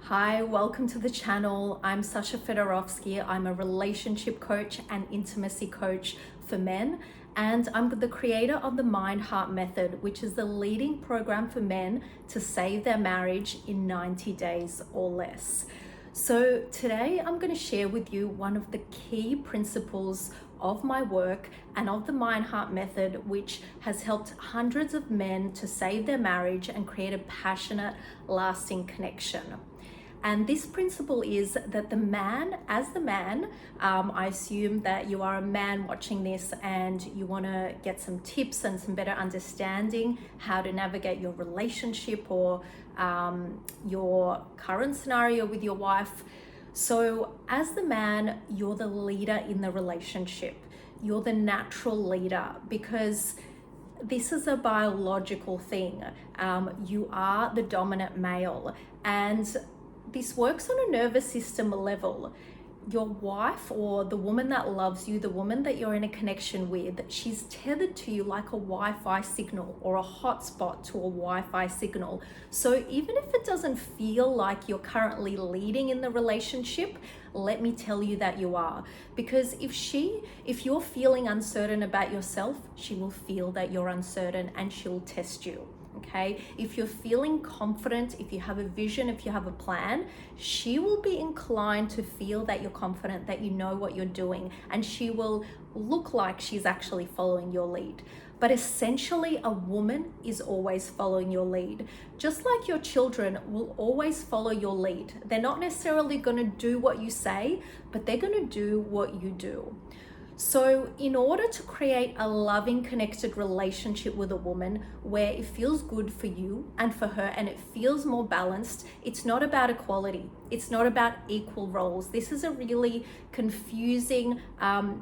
Hi, welcome to the channel. I'm SASHA FEDOROVSKY. I'm a relationship coach and intimacy coach for men, and I'm the creator of the Mind Heart Method, which is the leading program for men to save their marriage in 90 days or less. So today I'm going to share with you one of the key principles of my work and of the Mind Heart Method, which has helped hundreds of men to save their marriage and create a passionate, lasting connection. And this principle is that the man, I assume that you are a man watching this and you want to get some tips and some better understanding how to navigate your relationship or your current scenario with your wife. So as the man, you're the leader in the relationship. You're the natural leader because this is a biological thing. You are the dominant male, and this works on a nervous system level. Your wife, or the woman that loves you, the woman that you're in a connection with, she's tethered to you like a Wi-Fi signal or a hotspot to a Wi-Fi signal. So even if it doesn't feel like you're currently leading in the relationship, let me tell you that you are. Because if you're feeling uncertain about yourself, she will feel that you're uncertain and she'll test you. Okay, if you're feeling confident, if you have a vision, if you have a plan, she will be inclined to feel that you're confident, that you know what you're doing, and she will look like she's actually following your lead. But essentially, a woman is always following your lead. Just like your children will always follow your lead. They're not necessarily going to do what you say, but they're going to do what you do. So in order to create a loving, connected relationship with a woman where it feels good for you and for her and it feels more balanced, it's not about equality. It's not about equal roles. This is a really confusing,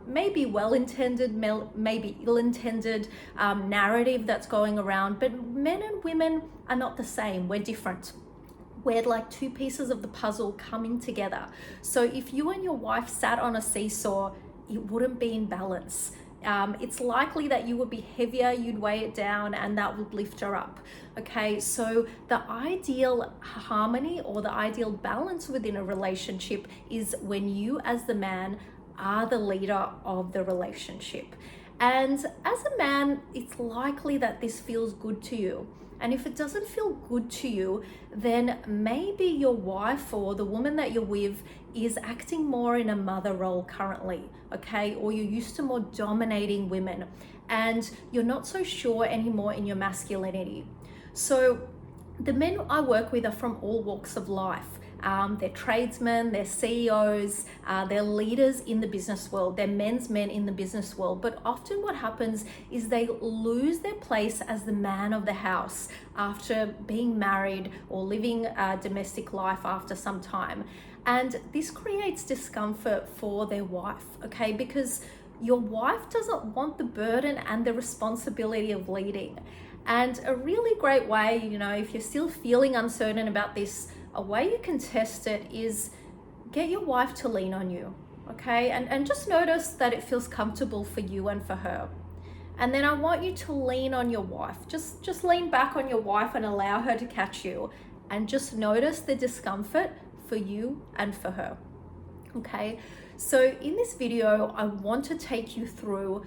maybe well-intended, maybe ill-intended narrative that's going around. But men and women are not the same. We're different. We're like two pieces of the puzzle coming together. So if you and your wife sat on a seesaw, it wouldn't be in balance. It's likely that you would be heavier, you'd weigh it down, and that would lift her up. Okay, so the ideal harmony or the ideal balance within a relationship is when you as the man are the leader of the relationship. And as a man, it's likely that this feels good to you. And if it doesn't feel good to you, then maybe your wife or the woman that you're with is acting more in a mother role currently, okay? Or you're used to more dominating women and you're not so sure anymore in your masculinity. So the men I work with are from all walks of life. They're tradesmen, they're CEOs, they're leaders in the business world, they're men's men in the business world. But often what happens is they lose their place as the man of the house after being married or living a domestic life after some time. And this creates discomfort for their wife, okay? Because your wife doesn't want the burden and the responsibility of leading. And a really great way, if you're still feeling uncertain about this, a way you can test it is get your wife to lean on you, okay? And just notice that it feels comfortable for you and for her. And then I want you to lean on your wife. Just lean back on your wife and allow her to catch you. And just notice the discomfort for you and for her, okay? So in this video, I want to take you through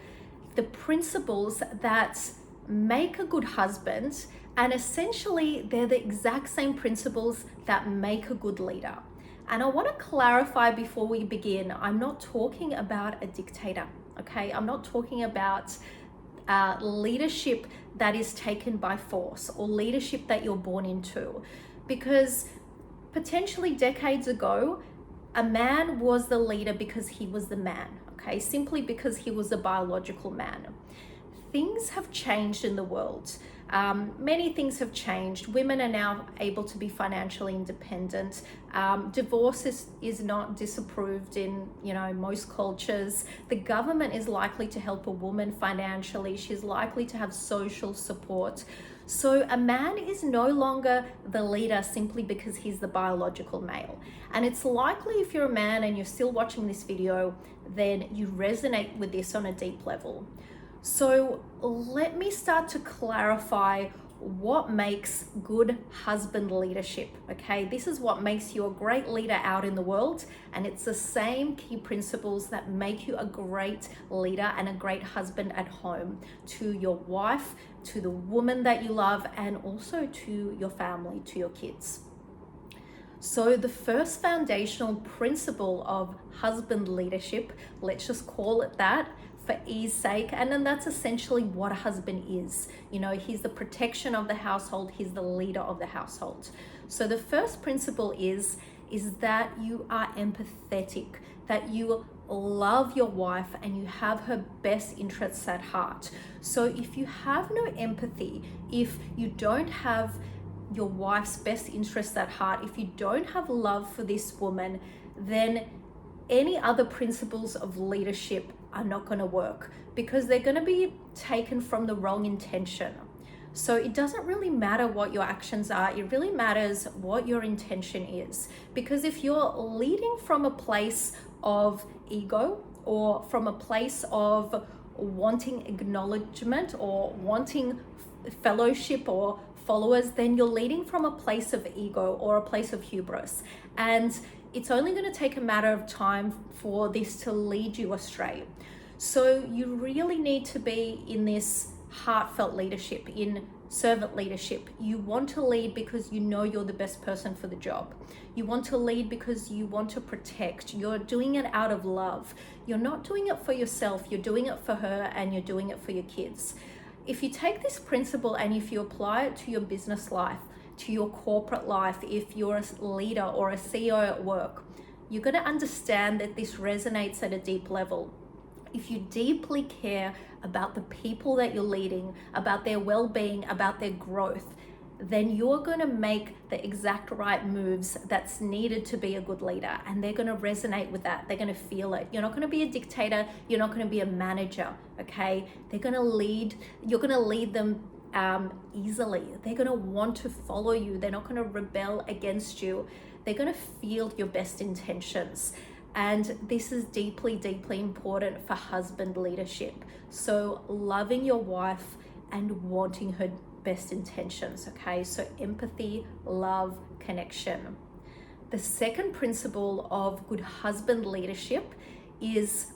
the principles that make a good husband, and essentially they're the exact same principles that make a good leader. And I want to clarify before we begin, I'm not talking about a dictator, okay? I'm not talking about leadership that is taken by force or leadership that you're born into, because potentially decades ago, a man was the leader because he was the man, okay? Simply because he was a biological man. Things have changed in the world. Many things have changed. Women are now able to be financially independent. Divorce is not disapproved in most cultures. The government is likely to help a woman financially. She's likely to have social support. So a man is no longer the leader simply because he's the biological male. And it's likely if you're a man and you're still watching this video, then you resonate with this on a deep level. So let me start to clarify what makes good husband leadership, okay? This is what makes you a great leader out in the world, and it's the same key principles that make you a great leader and a great husband at home to your wife, to the woman that you love, and also to your family, to your kids. So the first foundational principle of husband leadership, let's just call it that for ease sake, and then that's essentially what a husband is. You know, he's the protection of the household, he's the leader of the household. So the first principle is that you are empathetic, that you love your wife and you have her best interests at heart. So if you have no empathy, if you don't have your wife's best interests at heart, if you don't have love for this woman, then any other principles of leadership are not going to work, because they're going to be taken from the wrong intention. So it doesn't really matter what your actions are, it really matters what your intention is. Because if you're leading from a place of ego, or from a place of wanting acknowledgement or wanting fellowship or followers, then you're leading from a place of ego or a place of hubris. And it's only going to take a matter of time for this to lead you astray. So you really need to be in this heartfelt leadership, in servant leadership. You want to lead because you know you're the best person for the job. You want to lead because you want to protect. You're doing it out of love. You're not doing it for yourself. You're doing it for her, and you're doing it for your kids. If you take this principle and if you apply it to your business life, to your corporate life, if you're a leader or a CEO at work, you're going to understand that this resonates at a deep level. If you deeply care about the people that you're leading, about their well-being, about their growth, then you're going to make the exact right moves that's needed to be a good leader, and they're going to resonate with that. They're going to feel it. You're not going to be a dictator. You're not going to be a manager, okay? They're going to lead. You're going to lead them easily. They're going to want to follow you. They're not going to rebel against you. They're going to feel your best intentions. And this is deeply, deeply important for husband leadership. So loving your wife and wanting her best intentions, okay? So empathy, love, connection. The second principle of good husband leadership is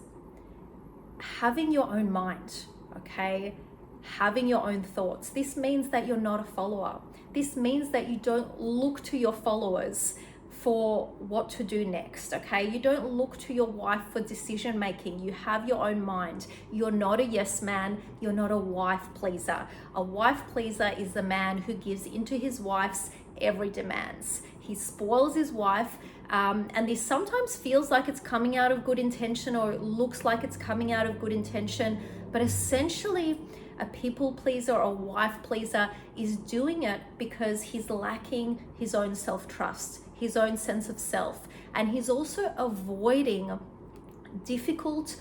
having your own mind, okay? Having your own thoughts. This means that you're not a follower. This means that you don't look to your followers for what to do next, okay? You don't look to your wife for decision making. You have your own mind. You're not a yes man. You're not a wife pleaser. A wife pleaser is the man who gives into his wife's every demands. He spoils his wife, and this sometimes feels like it's coming out of good intention, or it looks like it's coming out of good intention, but essentially a people pleaser or a wife pleaser is doing it because he's lacking his own self-trust, his own sense of self, and he's also avoiding difficult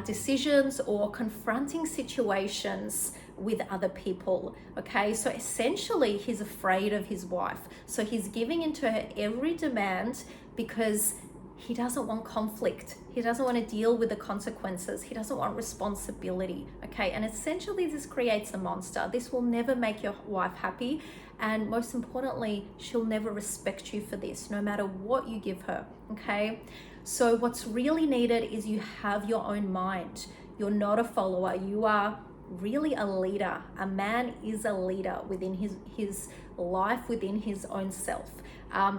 decisions or confronting situations with other people, okay? So essentially he's afraid of his wife. So he's giving into her every demand because he doesn't want conflict. He doesn't want to deal with the consequences. He doesn't want responsibility, okay? And essentially this creates a monster. This will never make your wife happy. And most importantly, she'll never respect you for this, no matter what you give her, okay? So what's really needed is you have your own mind. You're not a follower. You are really a leader. A man is a leader within his life, within his own self.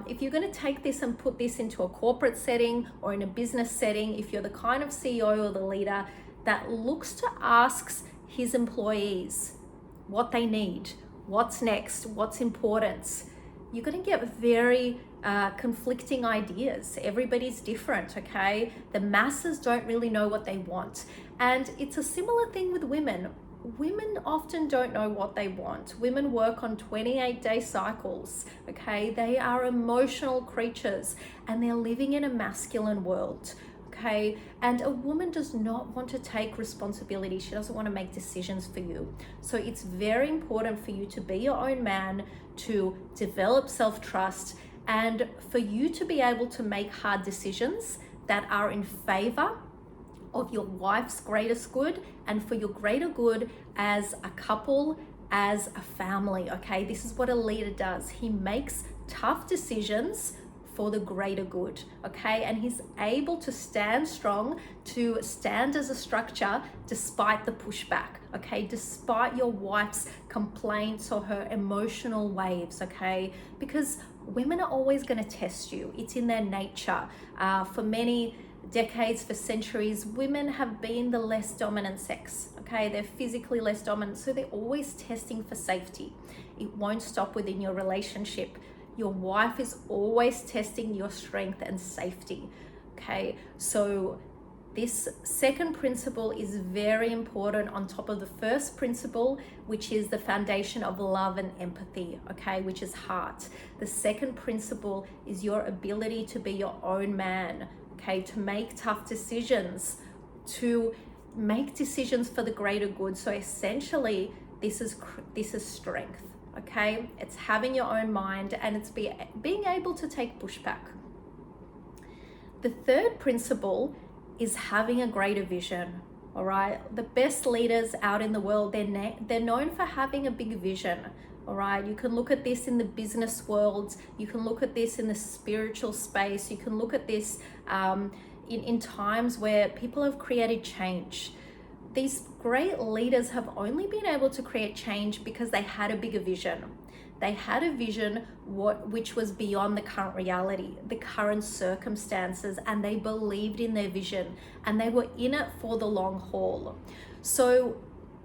If you're going to take this and put this into a corporate setting or in a business setting, if you're the kind of CEO or the leader that looks to ask his employees what they need, what's next, what's important, you're going to get very conflicting ideas. Everybody's different, okay? The masses don't really know what they want. And it's a similar thing with women. Women often don't know what they want. Women work on 28-day cycles, okay? They are emotional creatures and they're living in a masculine world, okay? And a woman does not want to take responsibility. She doesn't want to make decisions for you. So it's very important for you to be your own man, to develop self-trust, and for you to be able to make hard decisions that are in favor of your wife's greatest good and for your greater good as a couple as a family, okay? This is what a leader does. He makes tough decisions for the greater good, okay? And he's able to stand strong, to stand as a structure despite the pushback, okay? Despite your wife's complaints or her emotional waves, okay? Because women are always going to test you. It's in their nature. For many decades, for centuries, women have been the less dominant sex, okay? They're physically less dominant, so they're always testing for safety. It won't stop within your relationship. Your wife is always testing your strength and safety, okay? So this second principle is very important on top of the first principle, which is the foundation of love and empathy, okay, which is heart. The second principle is your ability to be your own man, okay, to make tough decisions, to make decisions for the greater good. So essentially, this is strength, okay? It's having your own mind, and it's being able to take pushback. The third principle is having a greater vision, all right? The best leaders out in the world, they're known for having a big vision, all right? You can look at this in the business world, you can look at this in the spiritual space, you can look at this in times where people have created change. These great leaders have only been able to create change because they had a bigger vision. They had a vision which was beyond the current reality, the current circumstances, and they believed in their vision, and they were in it for the long haul. So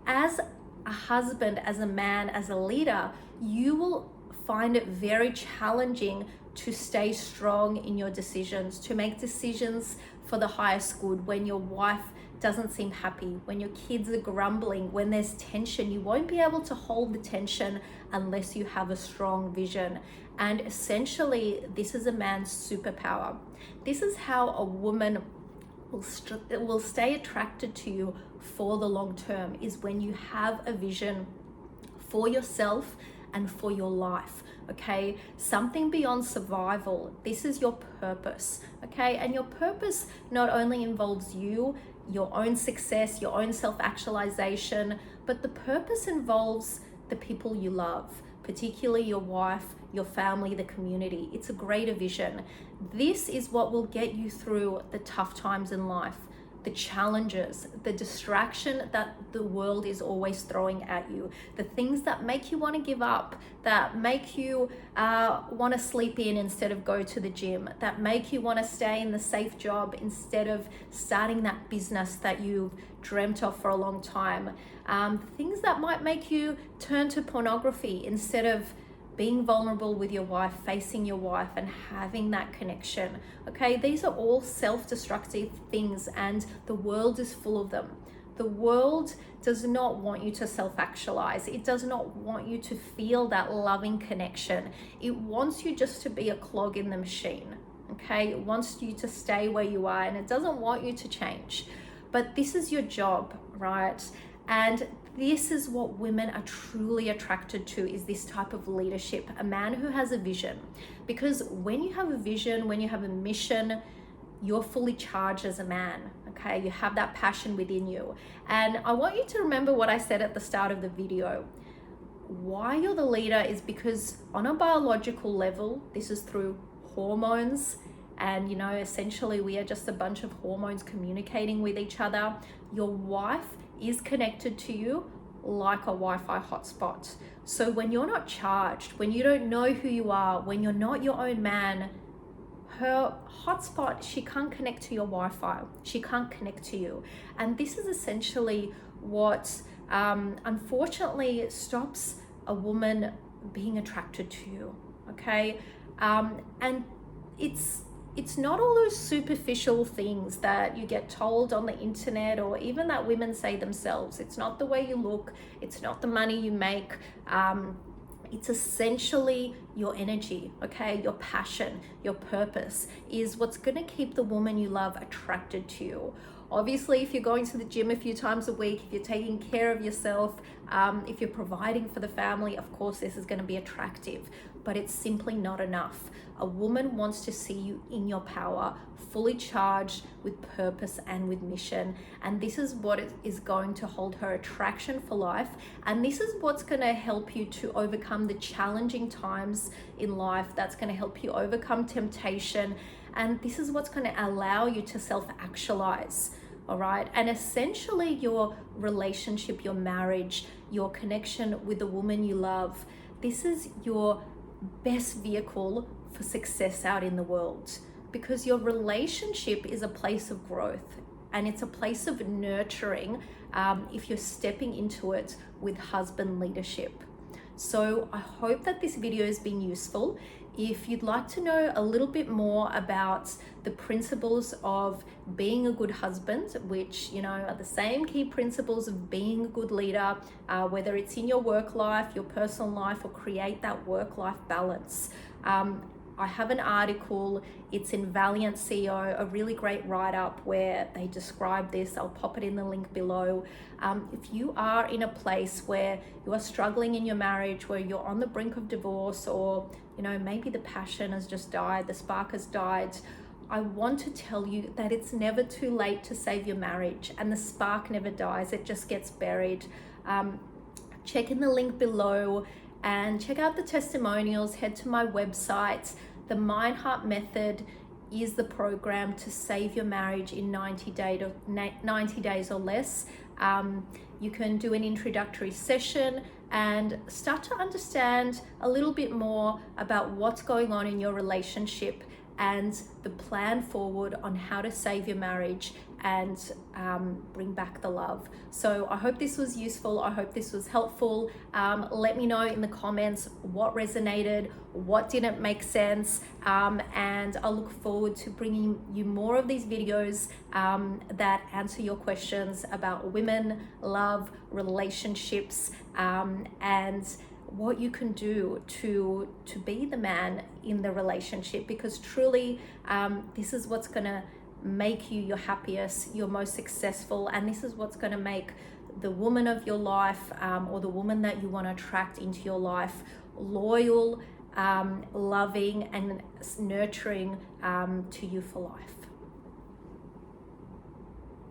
as a husband, as a man, as a leader, you will find it very challenging to stay strong in your decisions, to make decisions for the highest good when your wife doesn't seem happy, when your kids are grumbling, when there's tension. You won't be able to hold the tension unless you have a strong vision. And essentially, this is a man's superpower. This is how a woman will stay attracted to you for the long term, is when you have a vision for yourself and for your life, okay? Something beyond survival. This is your purpose, okay? And your purpose not only involves you, your own success, your own self-actualization, but the purpose involves the people you love, particularly your wife, your family, the community. It's a greater vision. This is what will get you through the tough times in life, the challenges, the distraction that the world is always throwing at you, the things that make you want to give up, that make you want to sleep in instead of go to the gym, that make you want to stay in the safe job instead of starting that business that you've dreamt of for a long time, things that might make you turn to pornography instead of being vulnerable with your wife, facing your wife and having that connection, okay? These are all self-destructive things, and the world is full of them. The world does not want you to self-actualize. It does not want you to feel that loving connection. It wants you just to be a clog in the machine, okay? It wants you to stay where you are, and it doesn't want you to change. But this is your job, right? And this is what women are truly attracted to, is this type of leadership, a man who has a vision. Because when you have a vision, when you have a mission, you're fully charged as a man, okay? You have that passion within you. And I want you to remember what I said at the start of the video. Why you're the leader is because on a biological level, this is through hormones, and you know, essentially we are just a bunch of hormones communicating with each other. Your wife is connected to you like a Wi-Fi hotspot. So when you're not charged, when you don't know who you are, when you're not your own man, her hotspot, she can't connect to your Wi-Fi. She can't connect to you. And this is essentially what unfortunately stops a woman being attracted to you, okay? And it's not all those superficial things that you get told on the internet, or even that women say themselves. It's not the way you look, it's not the money you make, it's essentially your energy, okay? Your passion, your purpose is what's gonna keep the woman you love attracted to you. Obviously, if you're going to the gym a few times a week, if you're taking care of yourself, if you're providing for the family, of course, this is going to be attractive. but it's simply not enough. A woman wants to see you in your power, fully charged with purpose and with mission. And this is what is going to hold her attraction for life. And this is what's going to help you to overcome the challenging times in life. That's going to help you overcome temptation. And this is what's going to allow you to self-actualize. All right. And essentially your relationship, your marriage, your connection with the woman you love, this is your best vehicle for success out in the world, because your relationship is a place of growth and it's a place of nurturing if you're stepping into it with husband leadership. So I hope that this video has been useful. If you'd like to know a little bit more about the principles of being a good husband, which, you know, are the same key principles of being a good leader, whether it's in your work life, your personal life, or create that work-life balance, I have an article, it's in Valiant CEO, a really great write-up where they describe this. I'll pop it in the link below. If you are in a place where you are struggling in your marriage, where you're on the brink of divorce, or, you know, maybe the passion has just died, the spark has died, I want to tell you that it's never too late to save your marriage, and the spark never dies, it just gets buried. Check in the link below and check out the testimonials. Head to my website. The Mind Heart Method is the program to save your marriage in 90 days or less. You can do an introductory session and start to understand a little bit more about what's going on in your relationship and the plan forward on how to save your marriage and bring back the love. So I hope this was useful. I hope this was helpful. Let me know in the comments what resonated, what didn't make sense, and I look forward to bringing you more of these videos that answer your questions about women, love, relationships, and what you can do to be the man in the relationship, because truly this is what's going to make you your happiest, your most successful, and this is what's going to make the woman of your life, or the woman that you want to attract into your life, loyal, loving, and nurturing to you for life.